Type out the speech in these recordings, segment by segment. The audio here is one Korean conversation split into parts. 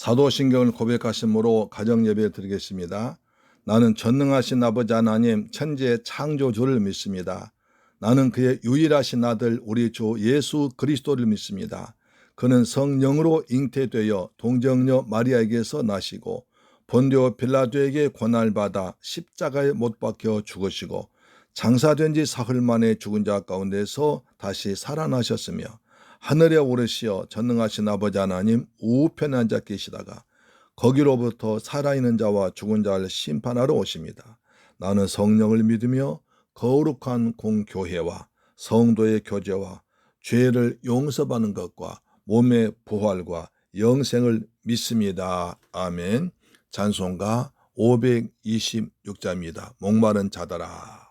사도신경을 고백하심으로 가정예배 드리겠습니다. 나는 전능하신 아버지 하나님 천지의 창조주를 믿습니다. 나는 그의 유일하신 아들 우리 주 예수 그리스도를 믿습니다. 그는 성령으로 잉태되어 동정녀 마리아에게서 나시고 본디오 빌라도에게 고난을 받아 십자가에 못 박혀 죽으시고 장사된 지 사흘 만에 죽은 자 가운데서 다시 살아나셨으며 하늘에 오르시어 전능하신 아버지 하나님 우편에 앉아 계시다가 거기로부터 살아있는 자와 죽은 자를 심판하러 오십니다. 나는 성령을 믿으며 거룩한 공교회와 성도의 교제와 죄를 용서받는 것과 몸의 부활과 영생을 믿습니다. 아멘. 찬송가 526자입니다. 목마른 자들아.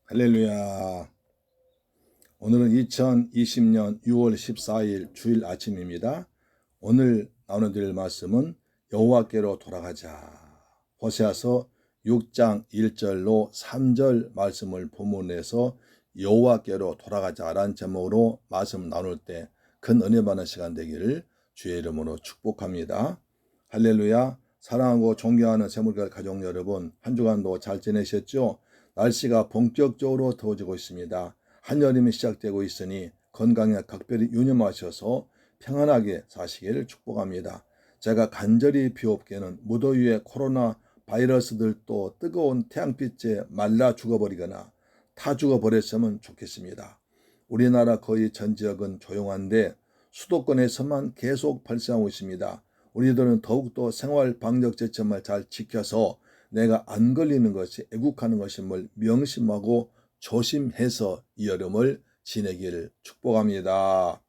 할렐루야. 오늘은 2020년 6월 14일 주일 아침입니다. 오늘 나눠드릴 말씀은 여호와께로 돌아가자. 호세아서 6장 1절로 3절 말씀을 본문에서 여호와께로 돌아가자라는 제목으로 말씀 나눌 때 큰 은혜 받는 시간 되기를 주의 이름으로 축복합니다. 할렐루야. 사랑하고 존경하는 세물가 가족 여러분, 한 주간도 잘 지내셨죠? 날씨가 본격적으로 더워지고 있습니다. 한여름이 시작되고 있으니 건강에 각별히 유념하셔서 평안하게 사시기를 축복합니다. 제가 간절히 비옵게는 무더위에 코로나 바이러스들도 뜨거운 태양빛에 말라 죽어버리거나 타 죽어버렸으면 좋겠습니다. 우리나라 거의 전 지역은 조용한데 수도권에서만 계속 발생하고 있습니다. 우리들은 더욱더 생활 방역 지침을 잘 지켜서 내가 안 걸리는 것이 애국하는 것임을 명심하고 조심해서 이 여름을 지내기를 축복합니다.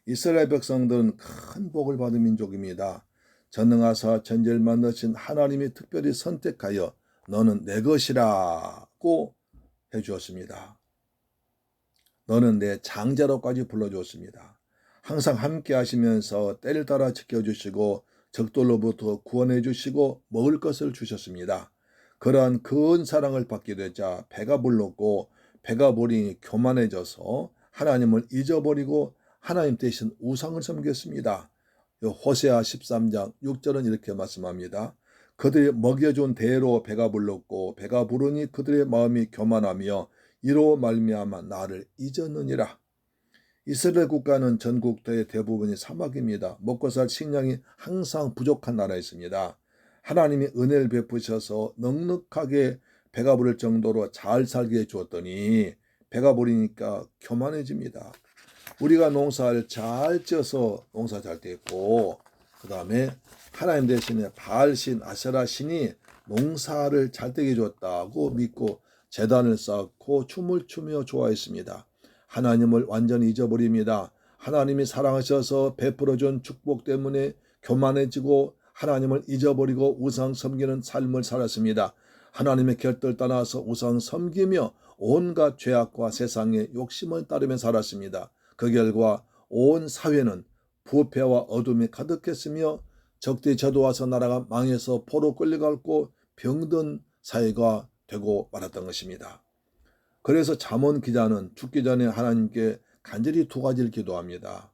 이스라엘 백성들은 큰 복을 받은 민족입니다. 전능하사 천지를 만드신 하나님이 특별히 선택하여 너는 내 것이라고 해주었습니다. 너는 내 장자로까지 불러주었습니다. 항상 함께 하시면서 때를 따라 지켜주시고 적들로부터 구원해 주시고 먹을 것을 주셨습니다. 그러한 큰 사랑을 받게 되자 배가 불렀고 배가 불이 교만해져서 하나님을 잊어버리고 하나님 대신 우상을 섬겼습니다. 호세아 13장 6절은 이렇게 말씀합니다. 그들이 먹여준 대로 배가 불렀고 배가 부르니 그들의 마음이 교만하며 이로 말미암아 나를 잊었느니라. 이스라엘 국가는 전국의 대부분이 사막입니다. 먹고 살 식량이 항상 부족한 나라였습니다. 하나님이 은혜를 베푸셔서 넉넉하게 배가 부를 정도로 잘 살게 해주었더니 배가 부르니까 교만해집니다. 우리가 농사를 잘 지어서 농사 잘 되고 그 다음에 하나님 대신에 바알신 아세라신이 농사를 잘 되게 해줬다고 믿고 제단을 쌓고 춤을 추며 좋아했습니다. 하나님을 완전히 잊어버립니다. 하나님이 사랑하셔서 베풀어준 축복 때문에 교만해지고 하나님을 잊어버리고 우상 섬기는 삶을 살았습니다. 하나님의 곁을 떠나서 우상 섬기며 온갖 죄악과 세상의 욕심을 따르며 살았습니다. 그 결과 온 사회는 부패와 어둠이 가득했으며 적들이 쳐들어와서 나라가 망해서 포로 끌려갔고 병든 사회가 되고 말았던 것입니다. 그래서 잠언 기자는 죽기 전에 하나님께 간절히 두 가지를 기도합니다.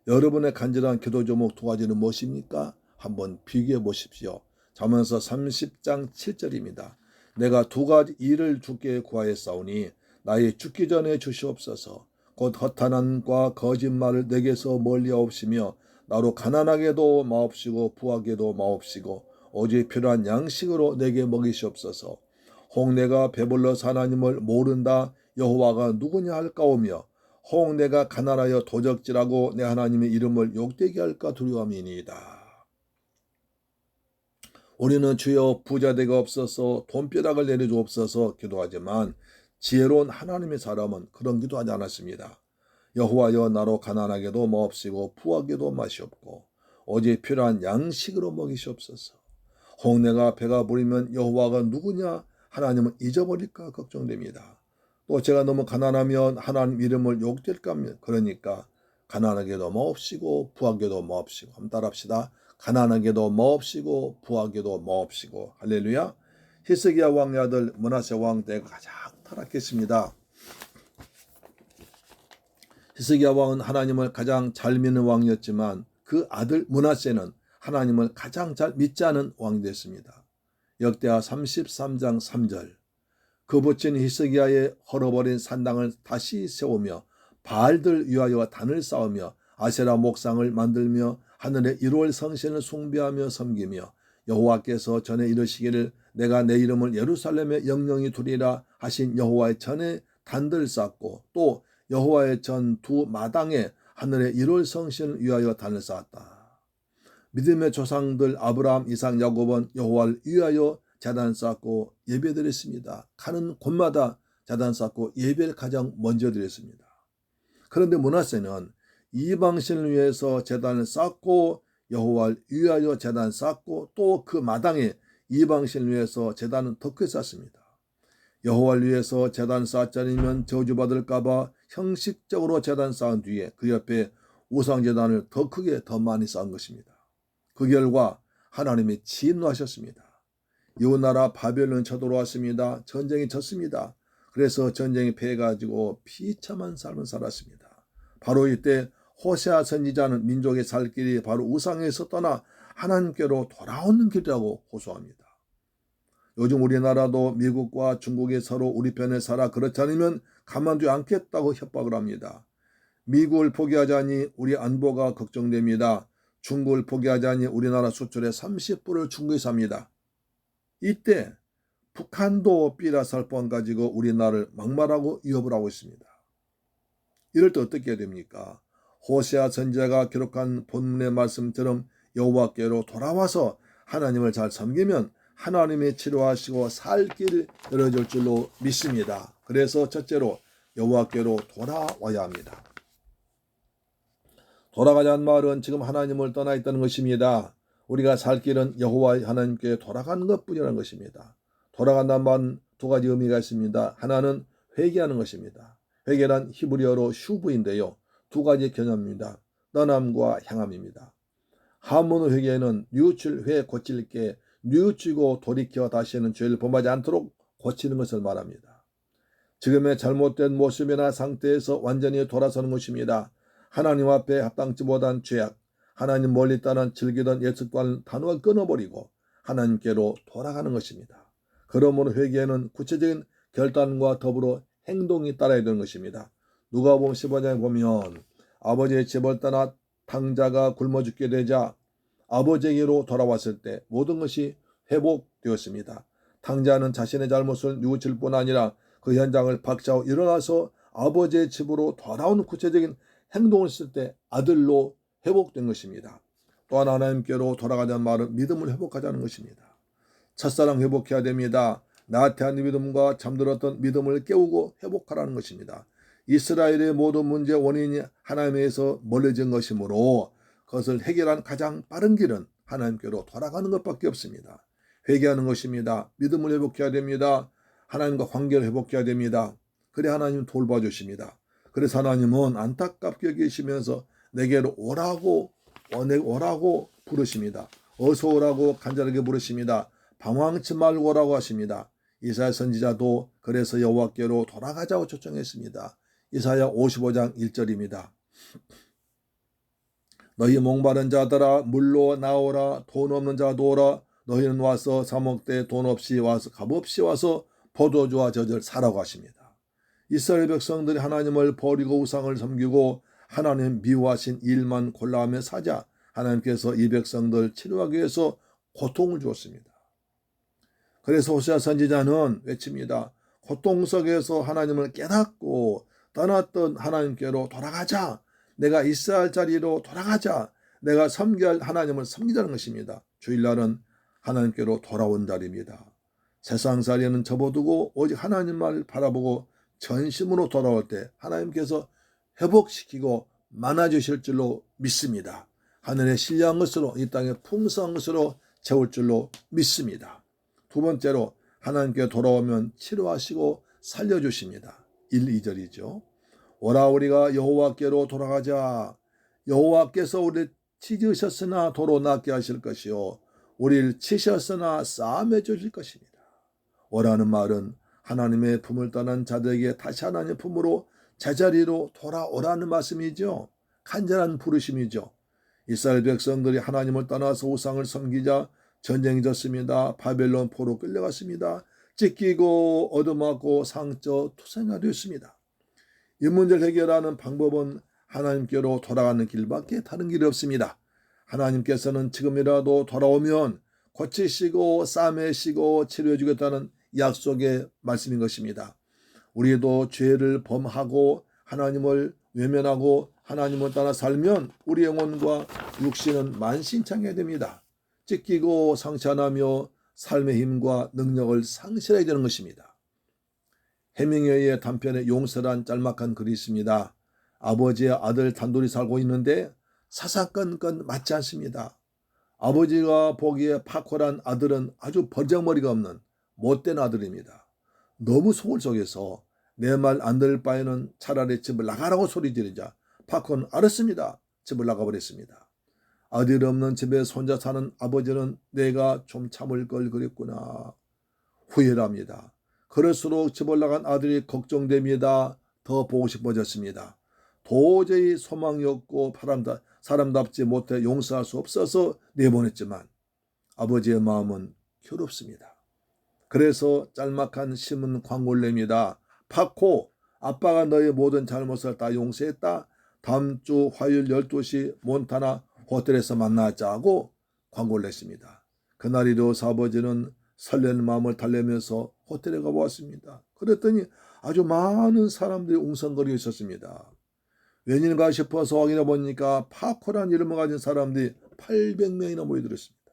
여러분의 간절한 기도 제목 두 가지는 무엇입니까? 한번 비교해 보십시오. 잠언서 30장 7절입니다. 내가 두 가지 일을 주께 구하였사오니 나의 죽기 전에 주시옵소서. 곧 허탄함과 거짓말을 내게서 멀리하옵시며 나로 가난하게도 마옵시고 부하게도 마옵시고 오직 필요한 양식으로 내게 먹이시옵소서. 혹 내가 배불러서 하나님을 모른다 여호와가 누구냐 할까오며 혹 내가 가난하여 도적질하고 내 하나님의 이름을 욕되게 할까 두려움이니이다. 우리는 주여 부자되게 없어서 돈벼락을 내려주옵소서 기도하지만 지혜로운 하나님의 사람은 그런 기도하지 않았습니다. 여호와여 나로 가난하게도 마옵시고 부하게도 마시옵고 오직 필요한 양식으로 먹이시옵소서. 혹 내가 배가 부르면 여호와가 누구냐 하나님은 잊어버릴까 걱정됩니다. 또 제가 너무 가난하면 하나님 이름을 욕될까 그러니까 가난하게도 마옵시고 부하게도 마옵시고 한번 따라합시다. 가난하게도 마옵시고 부하게도 마옵시고 할렐루야. 히스기야 왕의 아들 므낫세 왕 때가 가장 타락했습니다. 히스기야 왕은 하나님을 가장 잘 믿는 왕이었지만 그 아들 므낫세는 하나님을 가장 잘 믿지 않은 왕이 됐습니다. 역대하 33장 3절 그 부친 히스기야의 헐어버린 산당을 다시 세우며 바알들 위하여 단을 쌓으며 아세라 목상을 만들며 하늘의 1월 성신을 숭배하며 섬기며 여호와께서 전에 이르시기를 내가 내 이름을 예루살렘에 영영히 두리라 하신 여호와의 전에 단들 쌓고 또 여호와의 전 두 마당에 하늘의 1월 성신을 위하여 단을 쌓았다. 믿음의 조상들 아브라함, 이삭, 야곱은 여호와를 위하여 제단 쌓고 예배드렸습니다. 가는 곳마다 제단 쌓고 예배를 가장 먼저 드렸습니다. 그런데 므낫세는 이방신을 위해서 제단을 쌓고 여호와를 위하여 제단 쌓고 또 그 마당에 이방신을 위해서 제단은 더 크게 쌓습니다. 여호와를 위해서 제단 쌓자니면 저주받을까봐 형식적으로 제단 쌓은 뒤에 그 옆에 우상제단을 더 크게 더 많이 쌓은 것입니다. 그 결과 하나님이 진노하셨습니다. 이웃나라 바벨론 쳐들어왔습니다. 전쟁이 졌습니다. 그래서 전쟁이 패해가지고 비참한 삶을 살았습니다. 바로 이때 호세아 선지자는 민족의 살 길이 바로 우상에서 떠나 하나님께로 돌아오는 길이라고 호소합니다. 요즘 우리나라도 미국과 중국이 서로 우리 편에 살아 그렇지 않으면 가만두지 않겠다고 협박을 합니다. 미국을 포기하자니 우리 안보가 걱정됩니다. 중국을 포기하자니 우리나라 수출의 30%를 중국에서 합니다. 이때 북한도 삐라살 뻔 가지고 우리나라를 막말하고 위협을 하고 있습니다. 이럴 때 어떻게 해야 됩니까? 호세아 선지자가 기록한 본문의 말씀처럼 여호와께로 돌아와서 하나님을 잘 섬기면 하나님이 치료하시고 살 길을 열어줄 줄로 믿습니다. 그래서 첫째로 여호와께로 돌아와야 합니다. 돌아가자는 말은 지금 하나님을 떠나 있다는 것입니다. 우리가 살 길은 여호와 하나님께 돌아가는 것뿐이라는 것입니다. 돌아간다는 말은 두 가지 의미가 있습니다. 하나는 회개하는 것입니다. 회개란 히브리어로 슈브인데요. 두 가지 개념입니다. 떠남과 향함입니다. 한문의 회개는 뉘우칠 회 고칠게 뉘우치고 돌이켜 다시는 죄를 범하지 않도록 고치는 것을 말합니다. 지금의 잘못된 모습이나 상태에서 완전히 돌아서는 것입니다. 하나님 앞에 합당치 못한 죄악, 하나님 멀리 떠난 즐기던 옛 습관을 단호하게 끊어버리고 하나님께로 돌아가는 것입니다. 그러므로 회개에는 구체적인 결단과 더불어 행동이 따라야 되는 것입니다. 누가복음 15장에 보면 아버지의 집을 떠나 탕자가 굶어 죽게 되자 아버지에게로 돌아왔을 때 모든 것이 회복되었습니다. 탕자는 자신의 잘못을 뉘우칠 뿐 아니라 그 현장을 박차고 일어나서 아버지의 집으로 돌아오는 구체적인 행동을 했을 때 아들로 회복된 것입니다. 또한 하나님께로 돌아가자는 말은 믿음을 회복하자는 것입니다. 첫사랑 회복해야 됩니다. 나태한 믿음과 잠들었던 믿음을 깨우고 회복하라는 것입니다. 이스라엘의 모든 문제 원인이 하나님에서 멀어진 것이므로 그것을 해결한 가장 빠른 길은 하나님께로 돌아가는 것밖에 없습니다. 회개하는 것입니다. 믿음을 회복해야 됩니다. 하나님과 관계를 회복해야 됩니다. 그래 하나님 돌봐주십니다. 그래서 하나님은 안타깝게 계시면서 내게로 오라고 부르십니다. 어서 오라고 간절하게 부르십니다. 방황치 말고 오라고 하십니다. 이사야 선지자도 그래서 여호와께로 돌아가자고 초청했습니다. 이사야 55장 1절입니다. 너희 목마른 자들아 물로 나오라. 돈 없는 자도 오라. 너희는 와서 사 먹되 돈 없이 와서 값없이 와서 포도주와 젖을 사라고 하십니다. 이스라엘 백성들이 하나님을 버리고 우상을 섬기고 하나님 미워하신 일만 골라하며 사자 하나님께서 이 백성들 치료하기 위해서 고통을 주었습니다. 그래서 호세아 선지자는 외칩니다. 고통 속에서 하나님을 깨닫고 떠났던 하나님께로 돌아가자. 내가 있어야 할 자리로 돌아가자. 내가 섬겨야 할 하나님을 섬기자는 것입니다. 주일날은 하나님께로 돌아온 자리입니다. 세상살이는 접어두고 오직 하나님만 바라보고 전심으로 돌아올 때 하나님께서 회복시키고 많아지실 줄로 믿습니다. 하늘의 신령한 것으로 이 땅의 풍성한 것으로 채울 줄로 믿습니다. 두 번째로 하나님께 돌아오면 치료하시고 살려주십니다. 1, 2절이죠. 오라 우리가 여호와께로 돌아가자. 여호와께서 우리를 찢으셨으나 도로 낫게 하실 것이요 우리를 치셨으나 싸매 주실 것입니다. 오라는 말은 하나님의 품을 떠난 자들에게 다시 하나님의 품으로 제자리로 돌아오라는 말씀이죠. 간절한 부르심이죠. 이스라엘 백성들이 하나님을 떠나서 우상을 섬기자 전쟁이 졌습니다. 바벨론 포로 끌려갔습니다. 찢기고 얻어맞고 상처 투성이가 되었습니다. 이 문제를 해결하는 방법은 하나님께로 돌아가는 길밖에 다른 길이 없습니다. 하나님께서는 지금이라도 돌아오면 고치시고 싸매시고 치료해 주겠다는 약속의 말씀인 것입니다. 우리도 죄를 범하고 하나님을 외면하고 하나님을 따라 살면 우리 영혼과 육신은 만신창해야 됩니다. 찢기고 상처나며 삶의 힘과 능력을 상실하게 되는 것입니다. 해밍웨이의 단편에 용서란 짤막한 글이 있습니다. 아버지의 아들 단둘이 살고 있는데 사사건건 맞지 않습니다. 아버지가 보기에 파코란 아들은 아주 버정머리가 없는 못된 아들입니다. 너무 속을 속여서 내 말 안 들을 바에는 차라리 집을 나가라고 소리 지르자 파코는 알았습니다. 집을 나가버렸습니다. 아들 없는 집에 혼자 사는 아버지는 내가 좀 참을 걸 그랬구나 후회를 합니다. 그럴수록 집을 나간 아들이 걱정됩니다. 더 보고 싶어졌습니다. 도저히 소망이 없고 사람답지 못해 용서할 수 없어서 내보냈지만 아버지의 마음은 괴롭습니다. 그래서 짤막한 신문 광고를 냅니다. 파코, 아빠가 너의 모든 잘못을 다 용서했다. 다음 주 화요일 12시 몬타나 호텔에서 만나자고 광고를 냈습니다. 그날이 되어서 아버지는 설레는 마음을 달래면서 호텔에 가보았습니다. 그랬더니 아주 많은 사람들이 웅성거리고 있었습니다. 웬일인가 싶어서 확인해 보니까 파코란 이름을 가진 사람들이 800명이나 모여들었습니다.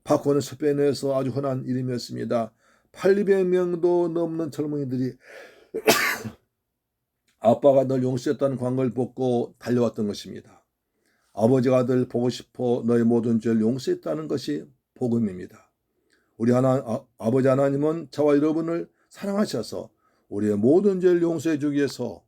파코는 스페인에서 아주 흔한 이름이었습니다. 800명도 넘는 젊은이들이 아빠가 널 용서했다는 광고를 보고 달려왔던 것입니다. 아버지가 아들 보고 싶어 너의 모든 죄를 용서했다는 것이 복음입니다. 우리 아버지 하나님은 저와 여러분을 사랑하셔서 우리의 모든 죄를 용서해 주기 위해서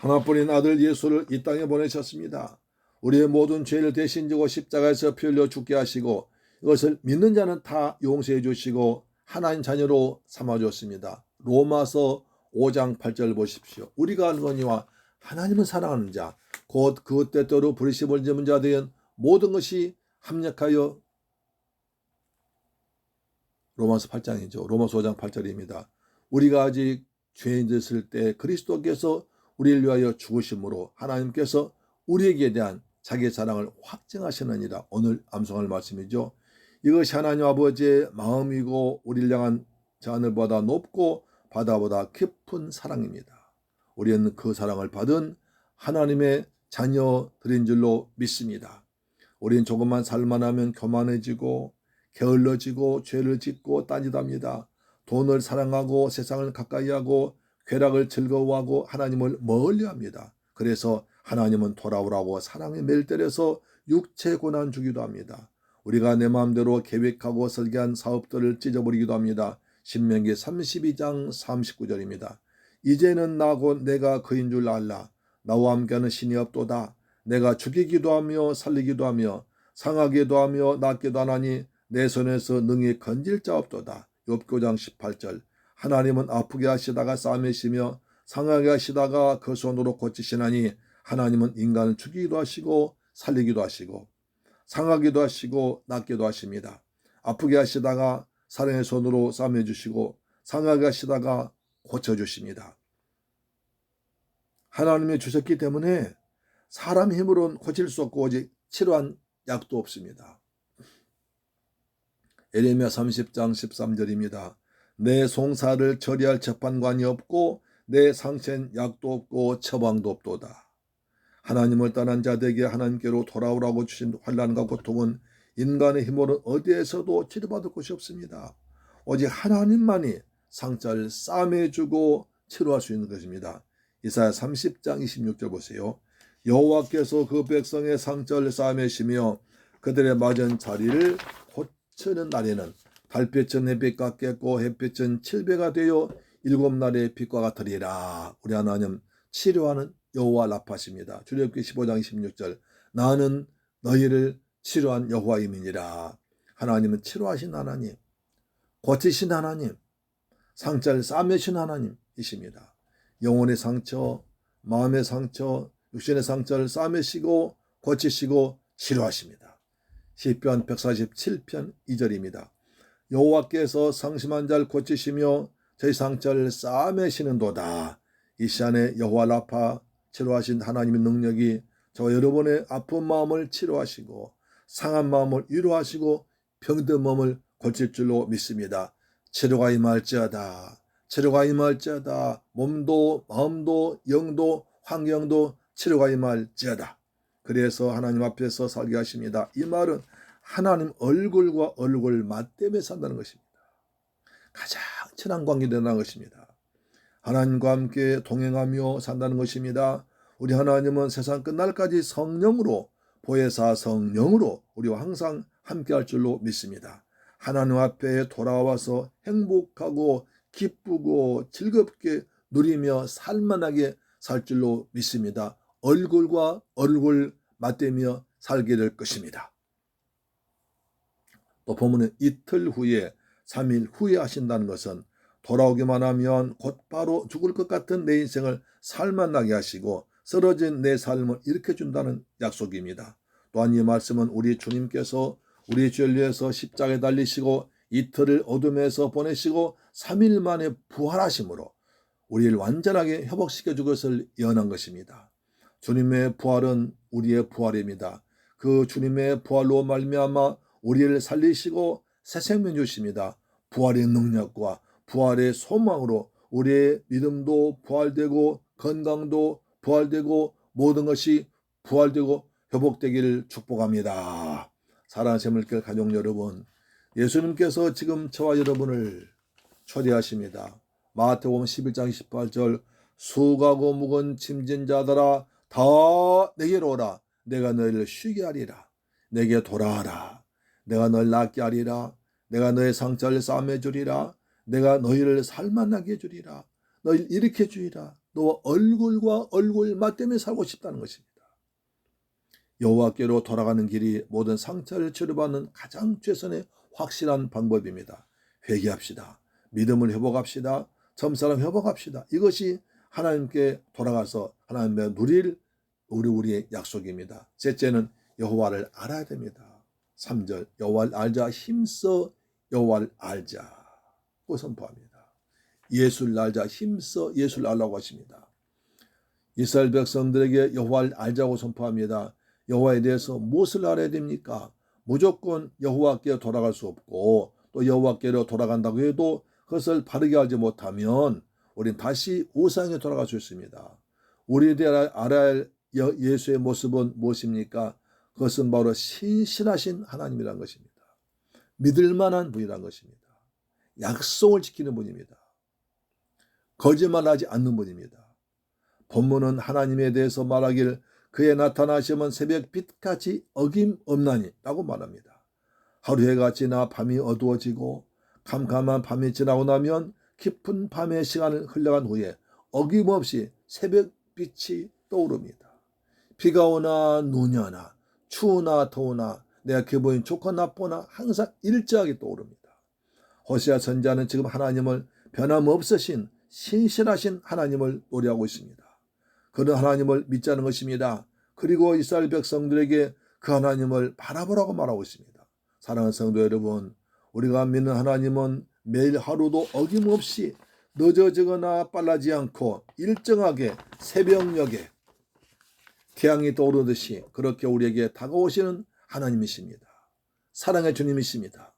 하나뿐인 아들 예수를 이 땅에 보내셨습니다. 우리의 모든 죄를 대신 지고 십자가에서 피 흘려 죽게 하시고 이것을 믿는 자는 다 용서해 주시고 하나님 자녀로 삼아줬습니다. 로마서 5장 8절 보십시오. 우리가 알거니와 하나님은 사랑하는 자 곧 그 때때로 부르심을 입은 자들은 모든 것이 합력하여 로마서 8장이죠. 로마서 5장 8절입니다. 우리가 아직 죄인이었을 때 그리스도께서 우리를 위하여 죽으심으로 하나님께서 우리에게 대한 자기의 사랑을 확증하시느니라. 오늘 암송할 말씀이죠. 이것이 하나님 아버지의 마음이고 우리를 향한 저 하늘보다 높고 바다보다 깊은 사랑입니다. 우리는 그 사랑을 받은 하나님의 자녀들인 줄로 믿습니다. 우리는 조금만 살만 하면 교만해지고 게을러지고 죄를 짓고 딴짓합니다. 돈을 사랑하고 세상을 가까이하고 쾌락을 즐거워하고 하나님을 멀리합니다. 그래서 하나님은 돌아오라고 사랑의 매를 때려서 육체 고난 주기도 합니다. 우리가 내 마음대로 계획하고 설계한 사업들을 찢어버리기도 합니다. 신명기 32장 39절입니다. 이제는 나고 내가 그인 줄 알라. 나와 함께하는 신이 없도다. 내가 죽이기도 하며 살리기도 하며 상하기도 하며 낫기도 하나니 내 손에서 능히 건질 자 없도다. 욥기 5장 18절. 하나님은 아프게 하시다가 싸매시며 상하게 하시다가 그 손으로 고치시나니 하나님은 인간을 죽이기도 하시고 살리기도 하시고 상하기도 하시고 낫기도 하십니다. 아프게 하시다가 사랑의 손으로 싸매주시고 상하게 하시다가 고쳐주십니다. 하나님이 주셨기 때문에 사람 힘으로는 고칠 수 없고 오직 치료한 약도 없습니다. 에레미야 30장 13절입니다. 내 송사를 처리할 재판관이 없고 내 상처엔 약도 없고 처방도 없도다. 하나님을 떠난 자들에게 하나님께로 돌아오라고 주신 환난과 고통은 인간의 힘으로는 어디에서도 치료받을 곳이 없습니다. 오직 하나님만이 상처를 싸매주고 치료할 수 있는 것입니다. 이사야 30장 26절 보세요. 여호와께서 그 백성의 상처를 싸매시며 그들의 맞은 자리를 고치는 날에는 달빛은 햇빛 같겠고 햇빛은 7배가 되어 7날의 빛과 같으리라. 우리 하나님 치료하는 여호와 라파십니다. 출애굽기 15장 26절. 나는 너희를 치료한 여호와임이니라. 하나님은 치료하신 하나님, 고치신 하나님, 상처를 싸매신 하나님이십니다. 영혼의 상처, 마음의 상처, 육신의 상처를 싸매시고 고치시고 치료하십니다. 시편 147편 2절입니다. 여호와께서 상심한 자를 고치시며 저희 상처를 싸매시는도다. 이 시간에 여호와 라파 치료하신 하나님의 능력이 저와 여러분의 아픈 마음을 치료하시고 상한 마음을 위로하시고 병든 마음을 고칠 줄로 믿습니다. 치료가 임할지어다. 치료가 임할지어다. 몸도 마음도 영도 환경도 치료가 임할지어다. 그래서 하나님 앞에서 살게 하십니다. 이 말은 하나님 얼굴과 얼굴 맞대며 산다는 것입니다. 가장 친한 관계가 된다는 것입니다. 하나님과 함께 동행하며 산다는 것입니다. 우리 하나님은 세상 끝날까지 성령으로 보혜사 성령으로 우리와 항상 함께할 줄로 믿습니다. 하나님 앞에 돌아와서 행복하고 기쁘고 즐겁게 누리며 살만하게 살 줄로 믿습니다. 얼굴과 얼굴 맞대며 살게 될 것입니다. 또 본문은 이틀 후에 3일 후에 하신다는 것은 돌아오기만 하면 곧바로 죽을 것 같은 내 인생을 살만나게 하시고 쓰러진 내 삶을 일으켜준다는 약속입니다. 또한 이 말씀은 우리 주님께서 우리 죄를 위해서 십자가에 달리시고 이틀을 어둠에서 보내시고 3일 만에 부활하심으로 우리를 완전하게 회복시켜줄 것을 예언한 것입니다. 주님의 부활은 우리의 부활입니다. 그 주님의 부활로 말미암아 우리를 살리시고 새 생명 주십니다. 부활의 능력과 부활의 소망으로 우리의 믿음도 부활되고 건강도 부활되고 모든 것이 부활되고 회복되기를 축복합니다. 사랑하는 새물길 가족 여러분, 예수님께서 지금 저와 여러분을 초대하십니다. 마태복음 11장 18절 수고하고 무거운 짐진 자들아 다 내게로 오라. 내가 너희를 쉬게 하리라. 내게 돌아와라. 내가 너희를 낫게 하리라. 내가 너의 상처를 싸매 주리라. 내가 너희를 살만나게 해주리라. 너희를 일으켜 주리라. 너와 얼굴과 얼굴 맞대며 살고 싶다는 것입니다. 여호와께로 돌아가는 길이 모든 상처를 치료받는 가장 최선의 확실한 방법입니다. 회개합시다. 믿음을 회복합시다. 점사람 회복합시다. 이것이 하나님께 돌아가서 하나님의 누릴 우리의 약속입니다. 셋째는 여호와를 알아야 됩니다. 3절 여호와를 알자 힘써 여호와를 알자고 선포합니다. 예수를 알자 힘써 예수를 알라고 하십니다. 이스라엘 백성들에게 여호와를 알자고 선포합니다. 여호와에 대해서 무엇을 알아야 됩니까? 무조건 여호와께 돌아갈 수 없고 또 여호와께로 돌아간다고 해도 그것을 바르게 알지 못하면 우리는 다시 우상에 돌아갈 수 있습니다. 우리들이 알아야 할 예수의 모습은 무엇입니까? 그것은 바로 신실하신 하나님이라는 것입니다. 믿을 만한 분이라는 것입니다. 약속을 지키는 분입니다. 거짓말하지 않는 분입니다. 본문은 하나님에 대해서 말하길 그의 나타나시면 새벽 빛같이 어김없나니 라고 말합니다. 하루 해가 지나 밤이 어두워지고 캄캄한 밤이 지나고 나면 깊은 밤의 시간을 흘러간 후에 어김없이 새벽빛이 떠오릅니다. 비가 오나 눈이 오나 추우나 더우나 내가 기분이 좋거나 나쁘나 항상 일정하게 떠오릅니다. 호세아 선지자는 지금 하나님을 변함없으신 신실하신 하나님을 노래하고 있습니다. 그런 하나님을 믿자는 것입니다. 그리고 이스라엘 백성들에게 그 하나님을 바라보라고 말하고 있습니다. 사랑하는 성도 여러분, 우리가 믿는 하나님은 매일 하루도 어김없이 늦어지거나 빨라지지 않고 일정하게 새벽녘에 태양이 떠오르듯이 그렇게 우리에게 다가오시는 하나님이십니다. 사랑의 주님이십니다.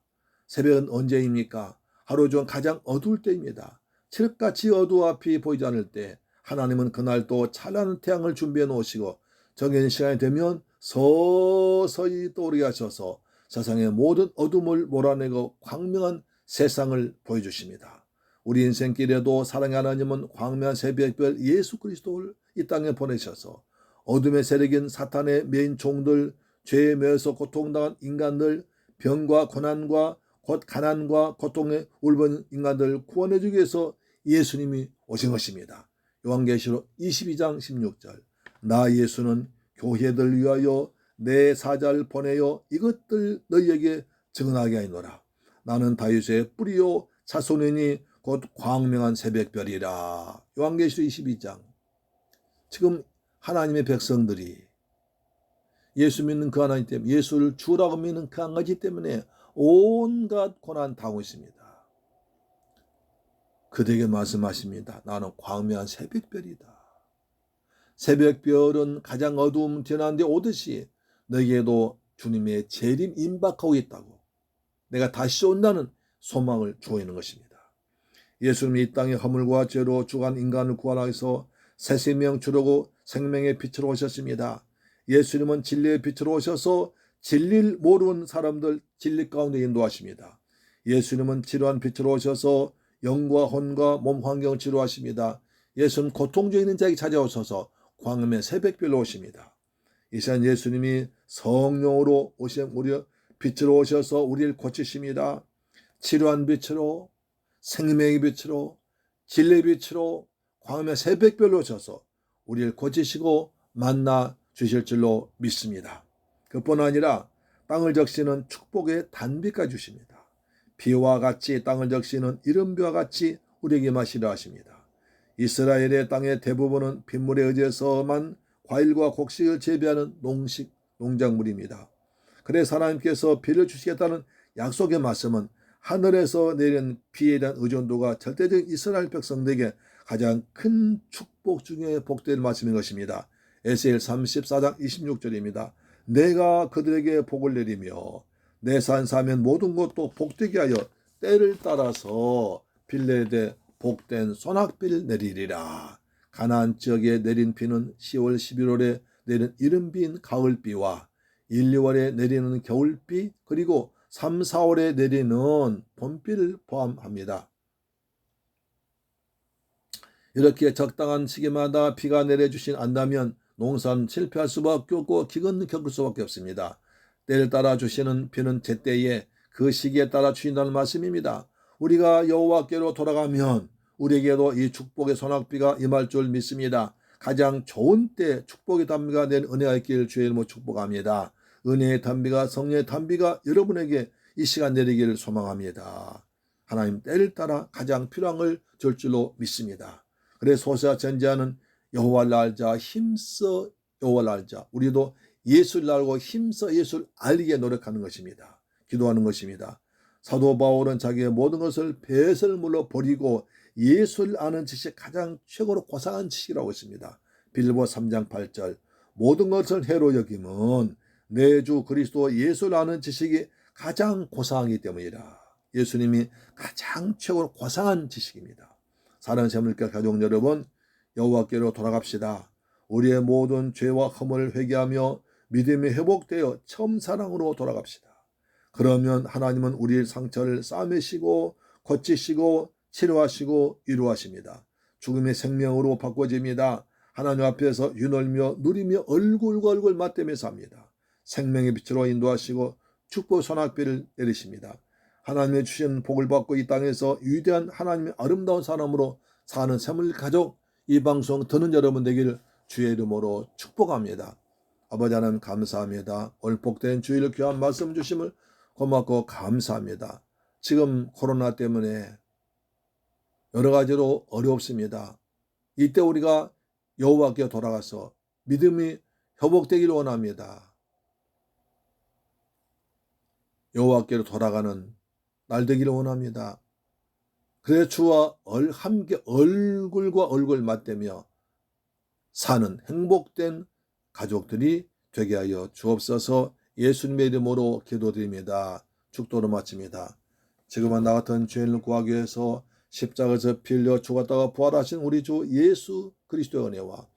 새벽은 언제입니까? 하루 중 가장 어두울 때입니다. 칠흑같이 어두워 앞이 보이지 않을 때 하나님은 그날 또 찬란한 태양을 준비해 놓으시고 정해진 시간이 되면 서서히 떠오르게 하셔서 세상의 모든 어둠을 몰아내고 광명한 세상을 보여주십니다. 우리 인생길에도 사랑의 하나님은 광명한 새벽별 예수 그리스도를 이 땅에 보내셔서 어둠의 세력인 사탄의 메인 종들, 죄에 매여서 고통당한 인간들, 병과 고난과 곧 가난과 고통에 울분 인간들을 구원해 주기 위해서 예수님이 오신 것입니다. 요한계시록 22장 16절 나 예수는 교회들 위하여 내 사자를 보내어 이것들 너희에게 증언하게 하노라. 나는 다윗의 뿌리요 자손이니 곧 광명한 새벽별이라. 요한계시록 22장. 지금 하나님의 백성들이 예수 믿는 그 하나님 때문에 예수를 주라고 믿는 그 한 가지 때문에 온갖 고난 당하고 있습니다. 그들에게 말씀하십니다. 나는 광명한 새벽별이다. 새벽별은 가장 어두움 지나는데 오듯이 너희에게도 주님의 재림 임박하고 있다고 내가 다시 온다는 소망을 주어 있는 것입니다. 예수님이 이 땅에 허물과 죄로 죽은 인간을 구하라 해서 새 생명 주려고 생명의 빛으로 오셨습니다. 예수님은 진리의 빛으로 오셔서 진리를 모르는 사람들 진리 가운데 인도하십니다. 예수님은 치료한 빛으로 오셔서 영과 혼과 몸 환경을 치료하십니다. 예수는 고통 중에 있는 자에게 찾아오셔서 광명의 새벽별로 오십니다. 이 시간 예수님이 성령으로 오신 우리 빛으로 오셔서 우리를 고치십니다. 치료한 빛으로 생명의 빛으로 진리의 빛으로 광명의 새벽별로 오셔서 우리를 고치시고 만나 주실 줄로 믿습니다. 그뿐 아니라 땅을 적시는 축복의 단비까지 주십니다. 비와 같이 땅을 적시는 이른비와 같이 우리에게 마시려 하십니다. 이스라엘의 땅의 대부분은 빗물에 의지해서만 과일과 곡식을 재배하는 농작물입니다. 그래서 하나님께서 비를 주시겠다는 약속의 말씀은 하늘에서 내린 비에 대한 의존도가 절대적인 이스라엘 백성들에게 가장 큰 축복 중에 복될 말씀인 것입니다. 에스겔 34장 26절입니다. 내가 그들에게 복을 내리며 내 산 사면 모든 것도 복되게 하여 때를 따라서 빌레되 복된 소낙비를 내리리라. 가나안 지역에 내린 비는 10월 11월에 내린 이른 비인 가을비와 1, 2월에 내리는 겨울비 그리고 3, 4월에 내리는 봄비를 포함합니다. 이렇게 적당한 시기마다 비가 내려주신 안다면 농사는 실패할 수밖에 없고 기근은 겪을 수밖에 없습니다. 때를 따라 주시는 비는 제때에 그 시기에 따라 주신다는 말씀입니다. 우리가 여호와께로 돌아가면 우리에게도 이 축복의 소낙비가 임할 줄 믿습니다. 가장 좋은 때 축복의 단비가 된 은혜가 있기를 주의 이름으로 축복합니다. 은혜의 단비가 성령의 단비가 여러분에게 이 시간 내리기를 소망합니다. 하나님 때를 따라 가장 필요한 걸 줄 줄로 믿습니다. 그래서 호세아 전지자는 여호와를 알자 힘써 여호와를 알자. 우리도 예수를 알고 힘써 예수를 알리게 노력하는 것입니다. 기도하는 것입니다. 사도 바울은 자기의 모든 것을 배설물로 버리고 예수를 아는 지식이 가장 최고로 고상한 지식이라고 했습니다. 빌립보 3장 8절 모든 것을 해로 여김은 내 주 그리스도 예수를 아는 지식이 가장 고상하기 때문이라. 예수님이 가장 최고로 고상한 지식입니다. 사랑하는 새물교 가족 여러분, 여호와께로 돌아갑시다. 우리의 모든 죄와 허물을 회개하며 믿음이 회복되어 처음 사랑으로 돌아갑시다. 그러면 하나님은 우리의 상처를 싸매시고 고치시고 치료하시고 위로하십니다. 죽음의 생명으로 바꿔집니다. 하나님 앞에서 유놀며 누리며 얼굴과 얼굴 맞대면서 합니다. 생명의 빛으로 인도하시고 축복 소낙비를 내리십니다. 하나님의 주신 복을 받고 이 땅에서 위대한 하나님의 아름다운 사람으로 사는 새물 가족 이 방송 듣는 여러분 되기를 주의 이름으로 축복합니다. 아버지 하나님 감사합니다. 오늘 복된 주일을 귀한 말씀 주심을 고맙고 감사합니다. 지금 코로나 때문에 여러 가지로 어렵습니다. 이때 우리가 여호와께 돌아가서 믿음이 회복되기를 원합니다. 여호와께로 돌아가는 날 되기를 원합니다. 그래서 주와 함께 얼굴과 얼굴 맞대며 사는 행복된 가족들이 되게 하여 주옵소서. 예수님의 이름으로 기도드립니다. 축도로 마칩니다. 지금은 나 같은 죄인을 구하기 위해서 십자가에서 피 흘려 죽었다가 부활하신 우리 주 예수 그리스도의 은혜와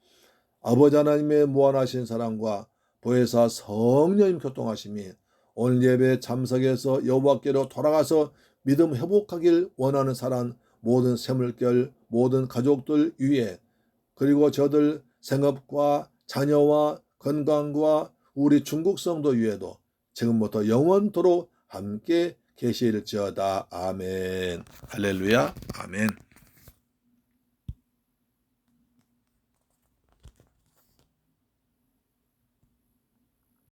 아버지 하나님의 무한하신 사랑과 보혜사 성령님 교통하심이 오늘 예배 참석해서 여호와께로 돌아가서 믿음 회복하길 원하는 사람 모든 새물결 모든 가족들 위에 그리고 저들 생업과 자녀와 건강과 우리 중국 성도 위에도 지금부터 영원토록 함께 계실지어다. 아멘. 할렐루야. 아멘.